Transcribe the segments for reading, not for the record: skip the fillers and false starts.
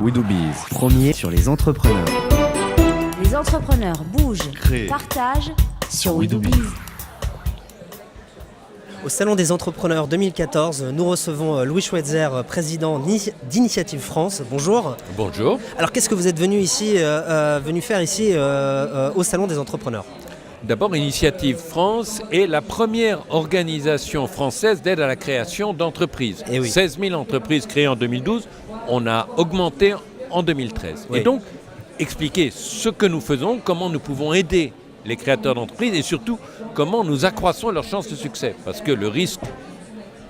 Widoobiz, premier sur les entrepreneurs. Les entrepreneurs bougent, Créer. partagent sur Widoobiz. Widoobiz. Au Salon des entrepreneurs 2014, nous recevons Louis Schweitzer, président d'Initiative France. Bonjour. Bonjour. Alors qu'est-ce que vous êtes venu faire ici au Salon des entrepreneurs? D'abord, Initiative France est la première organisation française d'aide à la création d'entreprises. Eh oui. 16 000 entreprises créées en 2012, on a augmenté en 2013. Oui. Et donc, expliquer ce que nous faisons, comment nous pouvons aider les créateurs d'entreprises et surtout comment nous accroissons leurs chances de succès. Parce que le risque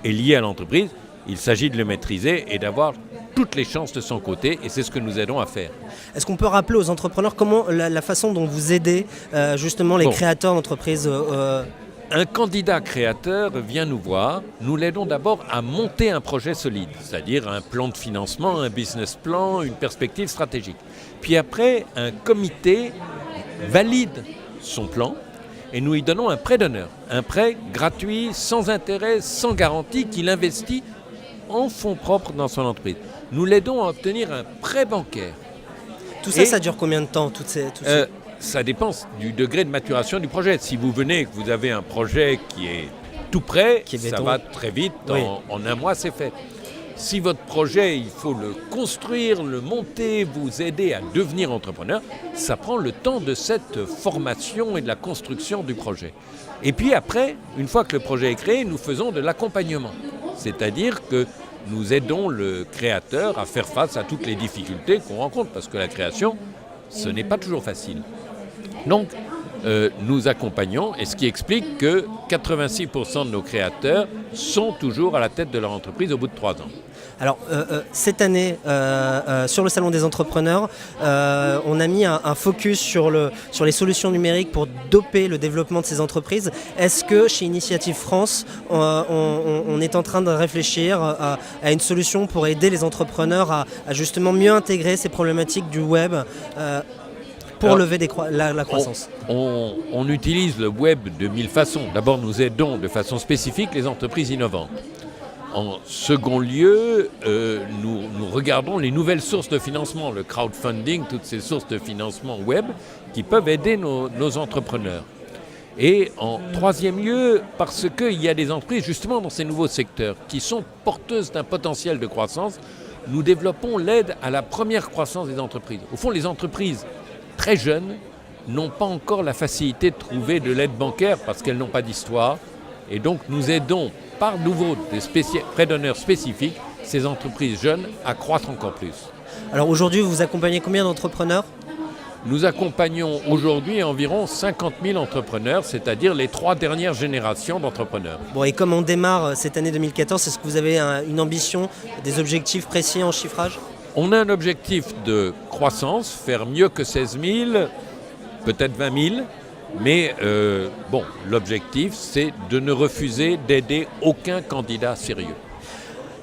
est lié à l'entreprise, il s'agit de le maîtriser et d'avoir toutes les chances de son côté, et c'est ce que nous aidons à faire. Est-ce qu'on peut rappeler aux entrepreneurs comment la façon dont vous aidez justement les Bon. créateurs d'entreprises Un candidat créateur vient nous voir, nous l'aidons d'abord à monter un projet solide, c'est-à-dire un plan de financement, un business plan, une perspective stratégique. Puis après, un comité valide son plan et nous lui donnons un prêt d'honneur, un prêt gratuit, sans intérêt, sans garantie, qu'il investit en fonds propres dans son entreprise. Nous l'aidons à obtenir un prêt bancaire. Tout ça, Et- ça dure combien de temps Ça dépend du degré de maturation du projet. Si vous venez et que vous avez un projet qui est tout prêt, Qui est ça béton. va très vite, Oui. en un mois c'est fait. Si votre projet, il faut le construire, le monter, vous aider à devenir entrepreneur, ça prend le temps de cette formation et de la construction du projet. Et puis après, une fois que le projet est créé, nous faisons de l'accompagnement. C'est-à-dire que nous aidons le créateur à faire face à toutes les difficultés qu'on rencontre, parce que la création, ce n'est pas toujours facile. Donc, nous accompagnons, et ce qui explique que 86% de nos créateurs sont toujours à la tête de leur entreprise au bout de 3 ans. Alors, cette année, sur le Salon des entrepreneurs, on a mis un focus sur les solutions numériques pour doper le développement de ces entreprises. Est-ce que chez Initiative France, on est en train de réfléchir à une solution pour aider les entrepreneurs à justement mieux intégrer ces problématiques du web pour Alors, lever la croissance? On utilise le web de 1000 façons. D'abord, nous aidons de façon spécifique les entreprises innovantes. En second lieu, nous regardons les nouvelles sources de financement, le crowdfunding, toutes ces sources de financement web qui peuvent aider nos entrepreneurs. Et en troisième lieu, parce qu'il y a des entreprises justement dans ces nouveaux secteurs qui sont porteuses d'un potentiel de croissance, nous développons l'aide à la première croissance des entreprises. Au fond, les entreprises très jeunes n'ont pas encore la facilité de trouver de l'aide bancaire parce qu'elles n'ont pas d'histoire. Et donc nous aidons par nouveau des prêts d'honneur spécifiques ces entreprises jeunes à croître encore plus. Alors aujourd'hui, vous accompagnez combien d'entrepreneurs? Nous accompagnons aujourd'hui environ 50 000 entrepreneurs, c'est-à-dire les 3 dernières générations d'entrepreneurs. Bon, et comme on démarre cette année 2014, est-ce que vous avez une ambition, des objectifs précis en chiffrage? On a un objectif de croissance, faire mieux que 16 000, peut-être 20 000, mais l'objectif c'est de ne refuser d'aider aucun candidat sérieux.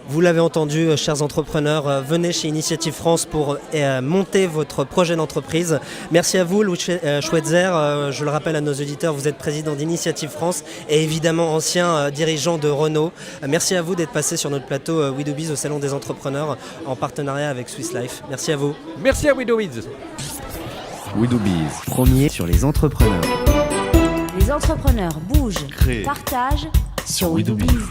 Vous l'avez entendu, chers entrepreneurs, venez chez Initiative France pour monter votre projet d'entreprise. Merci à vous, Louis Schweitzer. Je le rappelle à nos auditeurs, vous êtes président d'Initiative France et évidemment ancien dirigeant de Renault. Merci à vous d'être passé sur notre plateau Widoobiz au Salon des entrepreneurs en partenariat avec Swiss Life. Merci à vous. Merci à Widoobiz. Widoobiz, premier sur les entrepreneurs. Les entrepreneurs bougent, Créer. partagent sur Widoobiz. Widoobiz.